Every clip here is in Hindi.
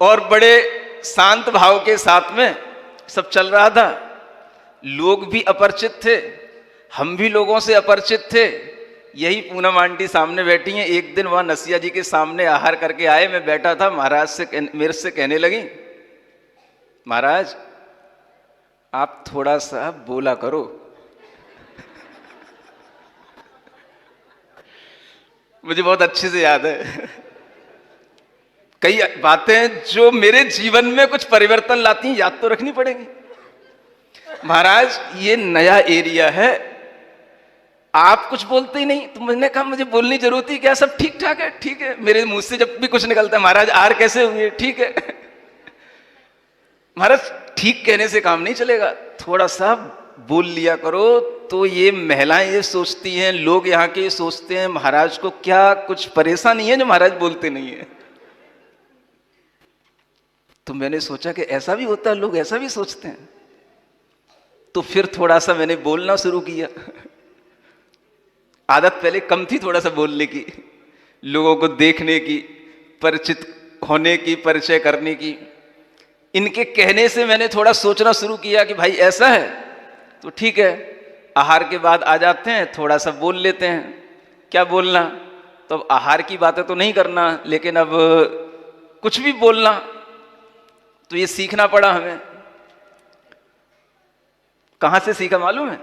और बड़े शांत भाव के साथ में सब चल रहा था। लोग भी अपरिचित थे, हम भी लोगों से अपरिचित थे। यही पूनम आंटी सामने बैठी हैं। एक दिन वहां नसिया जी के सामने आहार करके आए, मैं बैठा था, महाराज से मेरे से कहने लगी, महाराज आप थोड़ा सा बोला करो। मुझे बहुत अच्छे से याद है कई बातें जो मेरे जीवन में कुछ परिवर्तन लाती हैं, याद तो रखनी पड़ेगी। महाराज ये नया एरिया है, आप कुछ बोलते ही नहीं। तो मैंने कहा मुझे बोलनी जरूरत ही क्या, सब ठीक ठाक है। ठीक है, मेरे मुंह से जब भी कुछ निकलता है, महाराज आर कैसे हुए, ठीक है। महाराज ठीक कहने से काम नहीं चलेगा, थोड़ा सा बोल लिया करो। तो ये महिलाएं ये सोचती हैं, लोग यहाँ के ये सोचते हैं महाराज को क्या कुछ परेशानी है जो महाराज बोलते नहीं है। तो मैंने सोचा कि ऐसा भी होता है, लोग ऐसा भी सोचते हैं। तो फिर थोड़ा सा मैंने बोलना शुरू किया। आदत पहले कम थी थोड़ा सा बोलने की, लोगों को देखने की, परिचित होने की, परिचय करने की। इनके कहने से मैंने थोड़ा सोचना शुरू किया कि भाई ऐसा है तो ठीक है, आहार के बाद आ जाते हैं, थोड़ा सा बोल लेते हैं। क्या बोलना, तो अब आहार की बातें तो नहीं करना, लेकिन अब कुछ भी बोलना तो ये सीखना पड़ा हमें। कहां से सीखा मालूम है?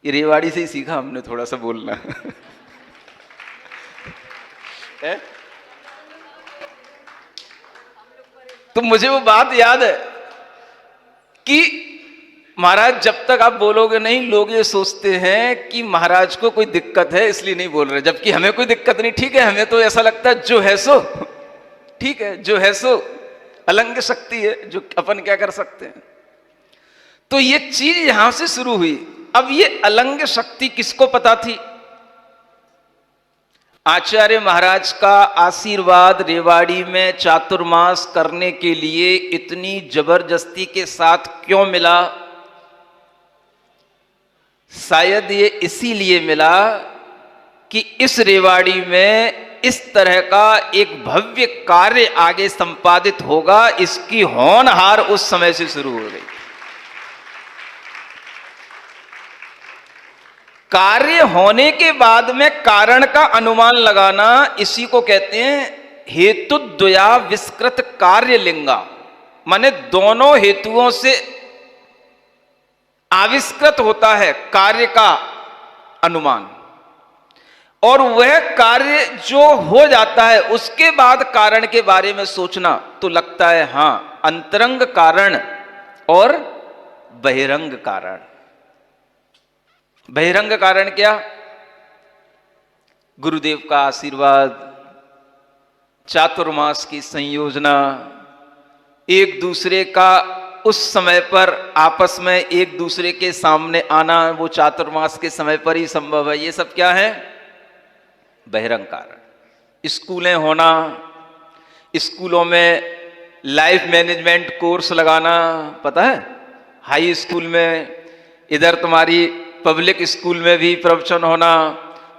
ये रेवाड़ी से ही सीखा हमने थोड़ा सा बोलना है? तो मुझे वो बात याद है कि महाराज जब तक आप बोलोगे नहीं, लोग ये सोचते हैं कि महाराज को कोई दिक्कत है इसलिए नहीं बोल रहे, जबकि हमें कोई दिक्कत नहीं। ठीक है, हमें तो ऐसा लगता है जो है सो ठीक है, जो है सो अलंग शक्ति है, जो अपन क्या कर सकते हैं। तो ये चीज यहां से शुरू हुई। अब ये अलंग शक्ति किसको पता थी? आचार्य महाराज का आशीर्वाद रेवाड़ी में चातुर्मास करने के लिए इतनी जबरदस्ती के साथ क्यों मिला? शायद ये इसीलिए मिला कि इस रेवाड़ी में इस तरह का एक भव्य कार्य आगे संपादित होगा, इसकी होनहार उस समय से शुरू हो गई। कार्य होने के बाद में कारण का अनुमान लगाना, इसी को कहते हैं हेतुद्वया विस्कृत कार्य लिंगा। माने दोनों हेतुओं से आविष्कृत होता है कार्य का अनुमान, और वह कार्य जो हो जाता है उसके बाद कारण के बारे में सोचना, तो लगता है हां अंतरंग कारण और बहिरंग कारण। बहिरंग कारण क्या? गुरुदेव का आशीर्वाद, चातुर्मास की संयोजना, एक दूसरे का उस समय पर आपस में एक दूसरे के सामने आना, वो चातुर्मास के समय पर ही संभव है। ये सब क्या है? बहिरंग कारण। स्कूलें होना, स्कूलों में लाइफ मैनेजमेंट कोर्स लगाना, पता है हाई स्कूल में, इधर तुम्हारी पब्लिक स्कूल में भी प्रवचन होना।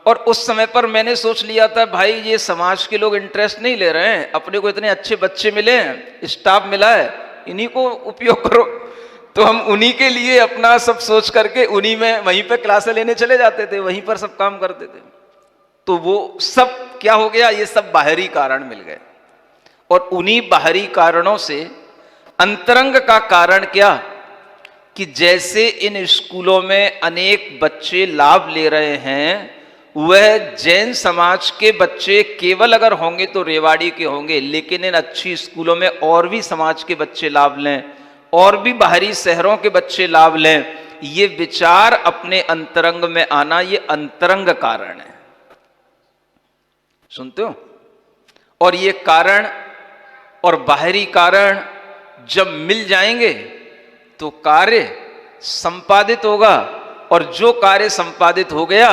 और उस समय पर मैंने सोच लिया था भाई ये समाज के लोग इंटरेस्ट नहीं ले रहे हैं, अपने को इतने अच्छे बच्चे मिले हैं, स्टाफ मिला है, इन्हीं को उपयोग करो। तो हम उन्हीं के लिए अपना सब सोच करके उन्हीं में वहीं पे क्लासें लेने चले जाते थे, वहीं पर सब काम करते थे। तो वो सब क्या हो गया, ये सब बाहरी कारण मिल गए। और उन्हीं बाहरी कारणों से अंतरंग का कारण क्या कि जैसे इन स्कूलों में अनेक बच्चे लाभ ले रहे हैं, वह जैन समाज के बच्चे केवल अगर होंगे तो रेवाड़ी के होंगे, लेकिन इन अच्छी स्कूलों में और भी समाज के बच्चे लाभ लें, और भी बाहरी शहरों के बच्चे लाभ लें। ये विचार अपने अंतरंग में आना, ये अंतरंग कारण है। सुनते हो? और ये कारण और बाहरी कारण जब मिल जाएंगे तो कार्य संपादित होगा, और जो कार्य संपादित हो गया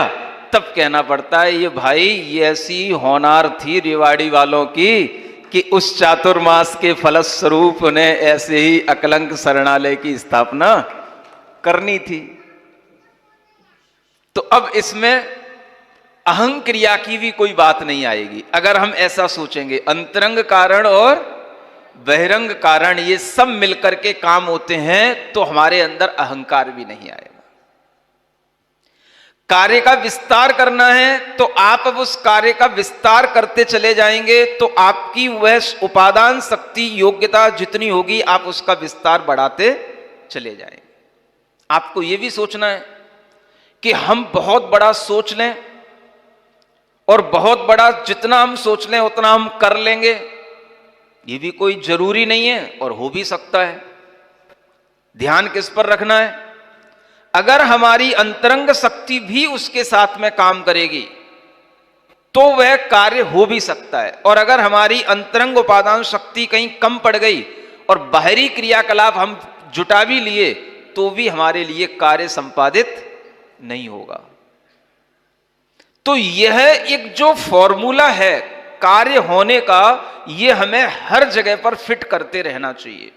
तब कहना पड़ता है ये भाई ये ऐसी होनार थी रेवाड़ी वालों की कि उस चातुर्मास के फलस्वरूप उन्हें ऐसे ही अकलंक शरणालय की स्थापना करनी थी। तो अब इसमें अहं क्रिया की भी कोई बात नहीं आएगी अगर हम ऐसा सोचेंगे। अंतरंग कारण और बहिरंग कारण ये सब मिलकर के काम होते हैं, तो हमारे अंदर अहंकार भी नहीं आएगा। कार्य का विस्तार करना है तो आप अब उस कार्य का विस्तार करते चले जाएंगे, तो आपकी वह उपादान शक्ति योग्यता जितनी होगी आप उसका विस्तार बढ़ाते चले जाएंगे। आपको यह भी सोचना है कि हम बहुत बड़ा सोच लें और बहुत बड़ा जितना हम सोच लें उतना हम कर लेंगे, ये भी कोई जरूरी नहीं है और हो भी सकता है। ध्यान किस पर रखना है? अगर हमारी अंतरंग शक्ति भी उसके साथ में काम करेगी तो वह कार्य हो भी सकता है, और अगर हमारी अंतरंग उपादान शक्ति कहीं कम पड़ गई और बाहरी क्रियाकलाप हम जुटा भी लिए तो भी हमारे लिए कार्य संपादित नहीं होगा। तो यह एक जो फॉर्मूला है कार्य होने का, यह हमें हर जगह पर फिट करते रहना चाहिए।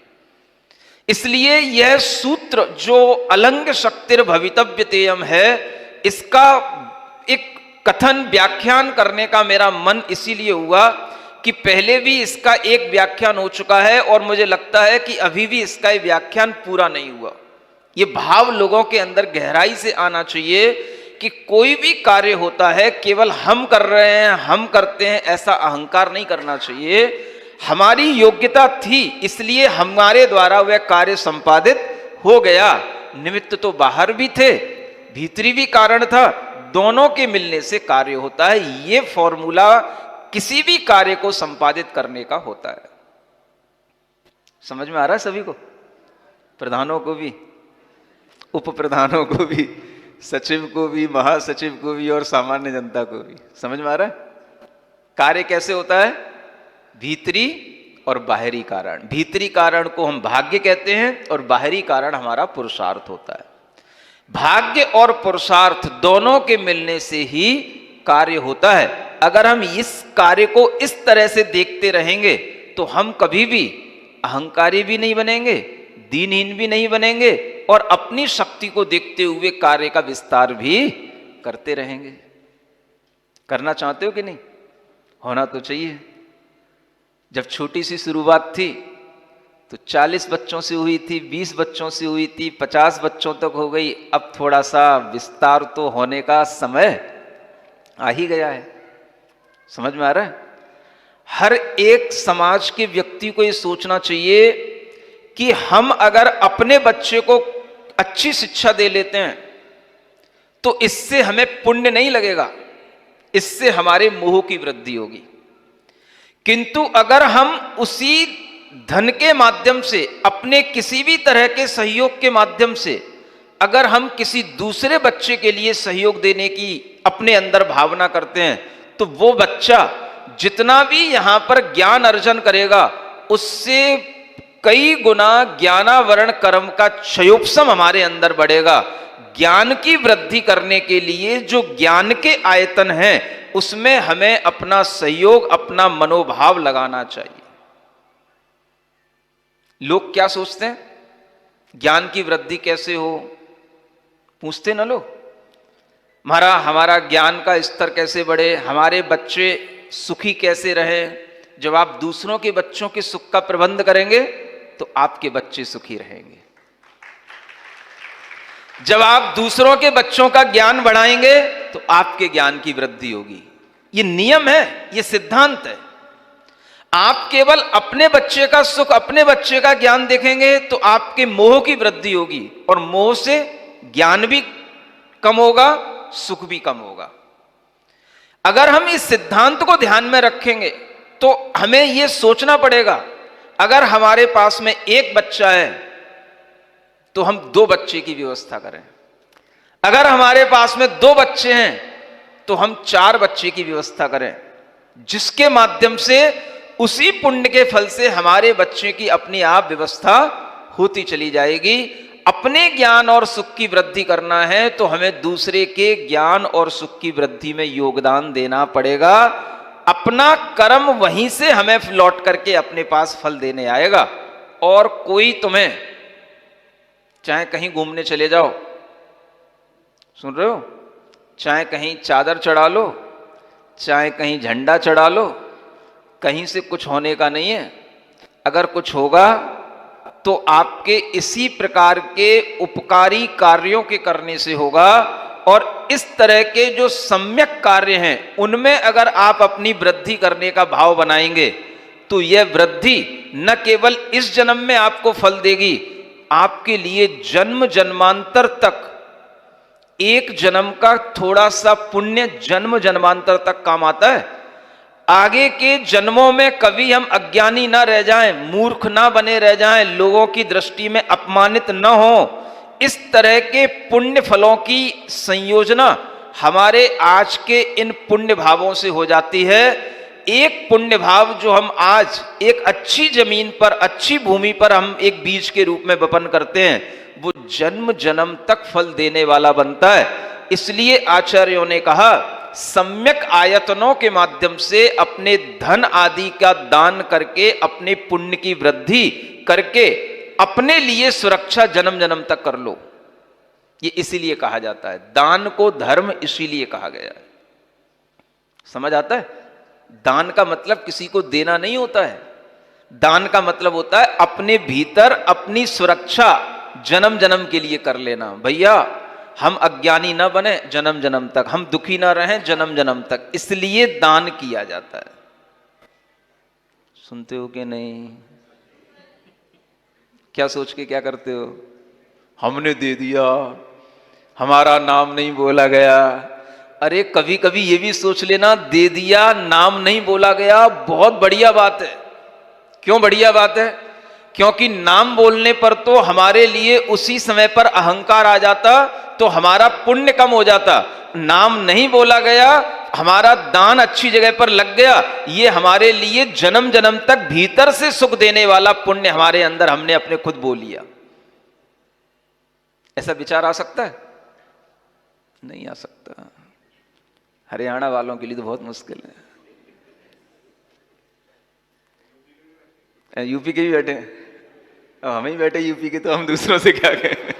इसलिए यह सूत्र जो अलंग शक्तिर भवितव्यतेयम है, इसका एक कथन व्याख्यान करने का मेरा मन इसीलिए हुआ कि पहले भी इसका एक व्याख्यान हो चुका है और मुझे लगता है कि अभी भी इसका ये व्याख्यान पूरा नहीं हुआ। ये भाव लोगों के अंदर गहराई से आना चाहिए कि कोई भी कार्य होता है केवल हम कर रहे हैं, हम करते हैं, ऐसा अहंकार नहीं करना चाहिए। हमारी योग्यता थी इसलिए हमारे द्वारा वह कार्य संपादित हो गया। निमित्त तो बाहर भी थे, भीतरी भी कारण था, दोनों के मिलने से कार्य होता है। ये फॉर्मूला किसी भी कार्य को संपादित करने का होता है। समझ में आ रहा है सभी को? प्रधानों को भी, उप प्रधानों को भी, सचिव को भी, महासचिव को भी और सामान्य जनता को भी। समझ में आ रहा है? कार्य कैसे होता है? भीतरी और बाहरी कारण। भीतरी कारण को हम भाग्य कहते हैं और बाहरी कारण हमारा पुरुषार्थ होता है। भाग्य और पुरुषार्थ दोनों के मिलने से ही कार्य होता है। अगर हम इस कार्य को इस तरह से देखते रहेंगे तो हम कभी भी अहंकारी भी नहीं बनेंगे, दीनहीन भी नहीं बनेंगे और अपनी शक्ति को देखते हुए कार्य का विस्तार भी करते रहेंगे। करना चाहते हो कि नहीं? होना तो चाहिए। जब छोटी सी शुरुआत थी तो 40 बच्चों से हुई थी, 20 बच्चों से हुई थी, 50 बच्चों तक हो गई। अब थोड़ा सा विस्तार तो होने का समय आ ही गया है। समझ में आ रहा है? हर एक समाज के व्यक्ति को यह सोचना चाहिए कि हम अगर अपने बच्चे को अच्छी शिक्षा दे लेते हैं तो इससे हमें पुण्य नहीं लगेगा, इससे हमारे मोह की वृद्धि होगी। किंतु अगर हम उसी धन के माध्यम से, अपने किसी भी तरह के सहयोग के माध्यम से अगर हम किसी दूसरे बच्चे के लिए सहयोग देने की अपने अंदर भावना करते हैं तो वो बच्चा जितना भी यहां पर ज्ञान अर्जन करेगा उससे कई गुना ज्ञानावरण कर्म का क्षयोपशम हमारे अंदर बढ़ेगा। ज्ञान की वृद्धि करने के लिए जो ज्ञान के आयतन हैं उसमें हमें अपना सहयोग, अपना मनोभाव लगाना चाहिए। लोग क्या सोचते हैं? ज्ञान की वृद्धि कैसे हो? पूछते ना लोग, हमारा ज्ञान का स्तर कैसे बढ़े, हमारे बच्चे सुखी कैसे रहे। जब आप दूसरों के बच्चों के सुख का प्रबंध करेंगे तो आपके बच्चे सुखी रहेंगे। जब आप दूसरों के बच्चों का ज्ञान बढ़ाएंगे तो आपके ज्ञान की वृद्धि होगी। ये नियम है, ये सिद्धांत है। आप केवल अपने बच्चे का सुख, अपने बच्चे का ज्ञान देखेंगे तो आपके मोह की वृद्धि होगी और मोह से ज्ञान भी कम होगा, सुख भी कम होगा। अगर हम इस सिद्धांत को ध्यान में रखेंगे तो हमें यह सोचना पड़ेगा, अगर हमारे पास में एक बच्चा है तो हम 2 बच्चे की व्यवस्था करें। अगर हमारे पास में 2 बच्चे हैं तो हम 4 बच्चे की व्यवस्था करें, जिसके माध्यम से उसी पुण्य के फल से हमारे बच्चे की अपनी आप व्यवस्था होती चली जाएगी। अपने ज्ञान और सुख की वृद्धि करना है तो हमें दूसरे के ज्ञान और सुख की वृद्धि में योगदान देना पड़ेगा। अपना कर्म वहीं से हमें लौट करके अपने पास फल देने आएगा। और कोई तुम्हें चाहे कहीं घूमने चले जाओ, सुन रहे हो, चाहे कहीं चादर चढ़ा लो, चाहे कहीं झंडा चढ़ा लो, कहीं से कुछ होने का नहीं है। अगर कुछ होगा तो आपके इसी प्रकार के उपकारी कार्यों के करने से होगा। और इस तरह के जो सम्यक कार्य हैं उनमें अगर आप अपनी वृद्धि करने का भाव बनाएंगे तो यह वृद्धि न केवल इस जन्म में आपको फल देगी, आपके लिए जन्म जन्मांतर तक, एक जन्म का थोड़ा सा पुण्य जन्म जन्मांतर तक काम आता है। आगे के जन्मों में कभी हम अज्ञानी ना रह जाएं, मूर्ख ना बने रह जाएं, लोगों की दृष्टि में अपमानित न हो, इस तरह के पुण्य फलों की संयोजना हमारे आज के इन पुण्य भावों से हो जाती है। एक पुण्य भाव जो हम आज एक अच्छी जमीन पर, अच्छी भूमि पर हम एक बीज के रूप में वपन करते हैं, वो जन्म जन्म तक फल देने वाला बनता है। इसलिए आचार्यों ने कहा सम्यक आयतनों के माध्यम से अपने धन आदि का दान करके, अपने पुण्य की वृद्धि करके अपने लिए सुरक्षा जन्म जन्म तक कर लो। ये इसीलिए कहा जाता है, दान को धर्म इसीलिए कहा गया है। समझ आता है? दान का मतलब किसी को देना नहीं होता है, दान का मतलब होता है अपने भीतर अपनी सुरक्षा जन्म जन्म के लिए कर लेना। भैया हम अज्ञानी ना बने जन्म जन्म तक, हम दुखी ना रहें जन्म जन्म तक, इसलिए दान किया जाता है। सुनते हो कि नहीं? क्या सोच के क्या करते हो? हमने दे दिया, हमारा नाम नहीं बोला गया। अरे कभी कभी ये भी सोच लेना, दे दिया नाम नहीं बोला गया बहुत बढ़िया बात है। क्यों बढ़िया बात है? क्योंकि नाम बोलने पर तो हमारे लिए उसी समय पर अहंकार आ जाता, तो हमारा पुण्य कम हो जाता। नाम नहीं बोला गया, हमारा दान अच्छी जगह पर लग गया, ये हमारे लिए जन्म जन्म तक भीतर से सुख देने वाला पुण्य हमारे अंदर हमने अपने खुद बो लिया। ऐसा विचार आ सकता है? नहीं आ सकता। हरियाणा वालों के लिए तो बहुत मुश्किल है। यूपी के भी बैठे, हम ही बैठे यूपी के, तो हम दूसरों से क्या कहें।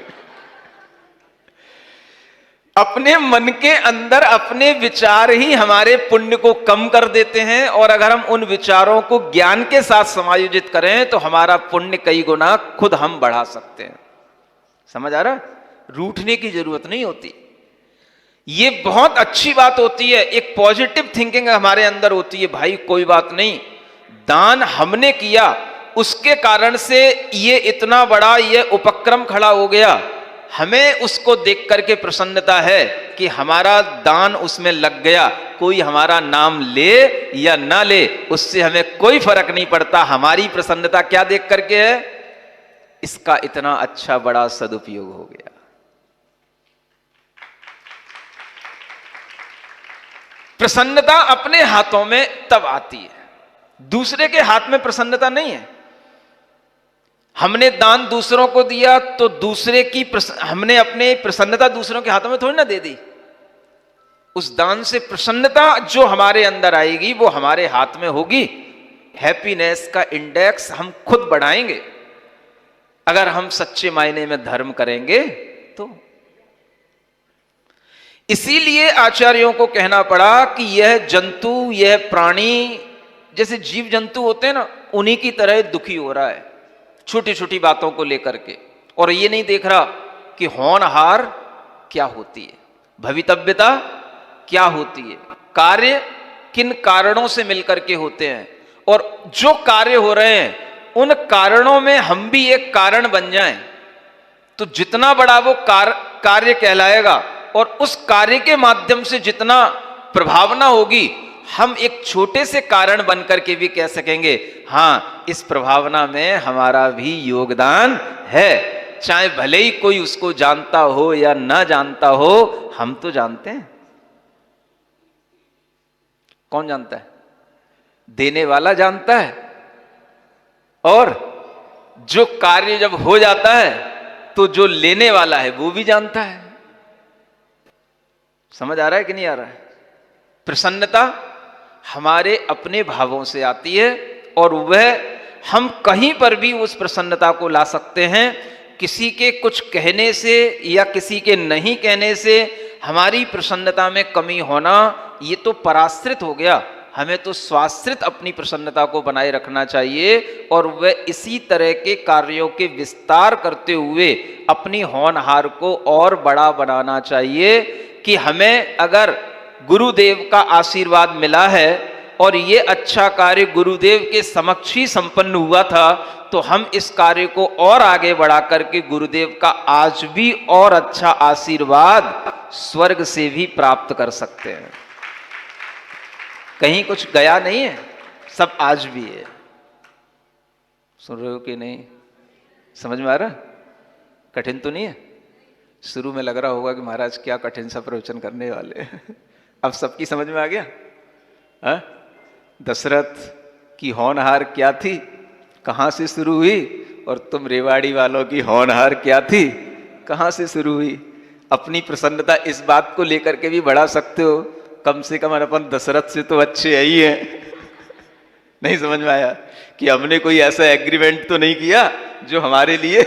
अपने मन के अंदर अपने विचार ही हमारे पुण्य को कम कर देते हैं, और अगर हम उन विचारों को ज्ञान के साथ समायोजित करें तो हमारा पुण्य कई गुना खुद हम बढ़ा सकते हैं। समझ आ रहा? रूठने की जरूरत नहीं होती। ये बहुत अच्छी बात होती है, एक पॉजिटिव थिंकिंग हमारे अंदर होती है। भाई कोई बात नहीं, दान हमने किया, उसके कारण से ये इतना बड़ा ये उपक्रम खड़ा हो गया, हमें उसको देख करके प्रसन्नता है कि हमारा दान उसमें लग गया। कोई हमारा नाम ले या ना ले, उससे हमें कोई फर्क नहीं पड़ता। हमारी प्रसन्नता क्या देख करके है? इसका इतना अच्छा बड़ा सदुपयोग हो गया। प्रसन्नता अपने हाथों में तब आती है, दूसरे के हाथ में प्रसन्नता नहीं है। हमने दान दूसरों को दिया तो दूसरे की हमने अपने प्रसन्नता दूसरों के हाथों में थोड़ी ना दे दी। उस दान से प्रसन्नता जो हमारे अंदर आएगी वो हमारे हाथ में होगी। हैप्पीनेस का इंडेक्स हम खुद बढ़ाएंगे अगर हम सच्चे मायने में धर्म करेंगे तो। इसीलिए आचार्यों को कहना पड़ा कि यह जंतु, यह प्राणी, जैसे जीव जंतु होते हैं ना, उन्हीं की तरह दुखी हो रहा है छोटी छोटी बातों को लेकर के, और ये नहीं देख रहा कि होनहार क्या होती है, भवितव्यता क्या होती है, कार्य किन कारणों से मिलकर के होते हैं, और जो कार्य हो रहे हैं उन कारणों में हम भी एक कारण बन जाएं तो जितना बड़ा वो कार्य कहलाएगा, और उस कार्य के माध्यम से जितना प्रभावना होगी, हम एक छोटे से कारण बनकर के भी कह सकेंगे हां इस प्रभावना में हमारा भी योगदान है। चाहे भले ही कोई उसको जानता हो या ना जानता हो, हम तो जानते हैं। कौन जानता है? देने वाला जानता है, और जो कार्य जब हो जाता है तो जो लेने वाला है वो भी जानता है। समझ आ रहा है कि नहीं आ रहा है? प्रसन्नता हमारे अपने भावों से आती है, और वह हम कहीं पर भी उस प्रसन्नता को ला सकते हैं। किसी के कुछ कहने से या किसी के नहीं कहने से हमारी प्रसन्नता में कमी होना, ये तो पराश्रित हो गया। हमें तो स्वाश्रित अपनी प्रसन्नता को बनाए रखना चाहिए और वह इसी तरह के कार्यों के विस्तार करते हुए अपनी होनहार को और बड़ा बनाना चाहिए कि हमें अगर गुरुदेव का आशीर्वाद मिला है और ये अच्छा कार्य गुरुदेव के समक्ष ही संपन्न हुआ था, तो हम इस कार्य को और आगे बढ़ा करके गुरुदेव का आज भी और अच्छा आशीर्वाद स्वर्ग से भी प्राप्त कर सकते हैं। कहीं कुछ गया नहीं है, सब आज भी है। सुन रहे हो कि नहीं? समझ में आ रहा? कठिन तो नहीं है? शुरू में लग रहा होगा कि महाराज क्या कठिन सा प्रवचन करने वाले हैं। अब सबकी समझ में आ गया? हा? दशरथ की होनहार क्या थी, कहां से शुरू हुई, और तुम रेवाड़ी वालों की होनहार क्या थी, कहां से शुरू हुई। अपनी प्रसन्नता इस बात को लेकर के भी बढ़ा सकते हो, कम से कम अपन दशरथ से तो अच्छे ही हैं। नहीं समझ में आया कि हमने कोई ऐसा एग्रीमेंट तो नहीं किया जो हमारे लिए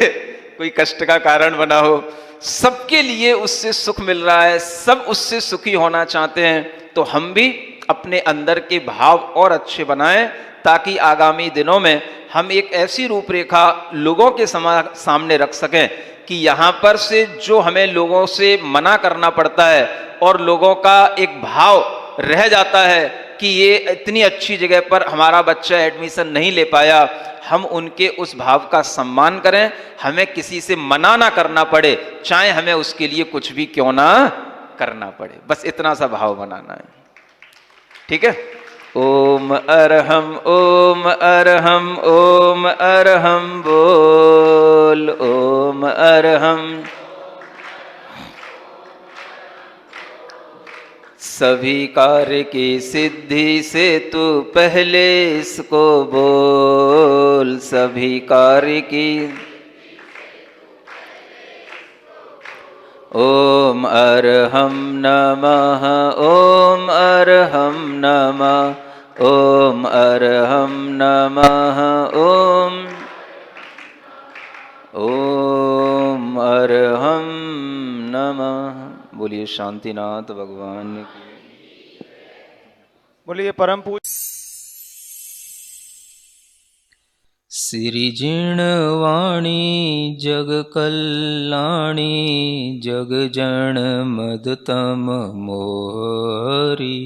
कोई कष्ट का कारण बना हो। सबके लिए उससे सुख मिल रहा है, सब उससे सुखी होना चाहते हैं। तो हम भी अपने अंदर के भाव और अच्छे बनाएं ताकि आगामी दिनों में हम एक ऐसी रूपरेखा लोगों के सामने रख सकें कि यहाँ पर से जो हमें लोगों से मना करना पड़ता है और लोगों का एक भाव रह जाता है कि ये इतनी अच्छी जगह पर हमारा बच्चा एडमिशन नहीं ले पाया, हम उनके उस भाव का सम्मान करें, हमें किसी से मना ना करना पड़े, चाहे हमें उसके लिए कुछ भी क्यों ना करना पड़े। बस इतना सा भाव बनाना है, ठीक है। ओम अरहम ओम अरहम ओम अरहम बोल, ओम अरहम। सभी कार्य की सिद्धि से तू पहले इसको बोल, सभी कार्य की। ओम अरहम नमः ओम अरहम नमः ओम अरहम नमः ओम अरहम नमः। बोलिए शांतिनाथ भगवान की। बोलिए परम पूज्य सिरिजिणवाणी जग कल्याणी जग जन मदतम मोहरी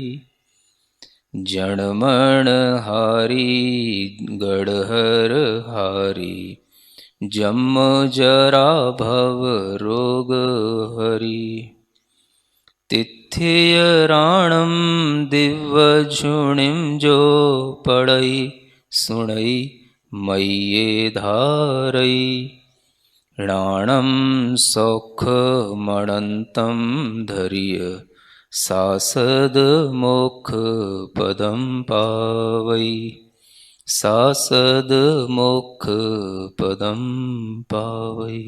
जनमण हारी गढ़हर हारी जम जरा भव रोग हरि तिथ्य राणम दिव्य झुणिम जो पढ़ई सुणई मय्ये धारई राणम सौख मणंतम धर्य सासद मोक्ष पदम पावई सासद मोक्ष पदम पावई।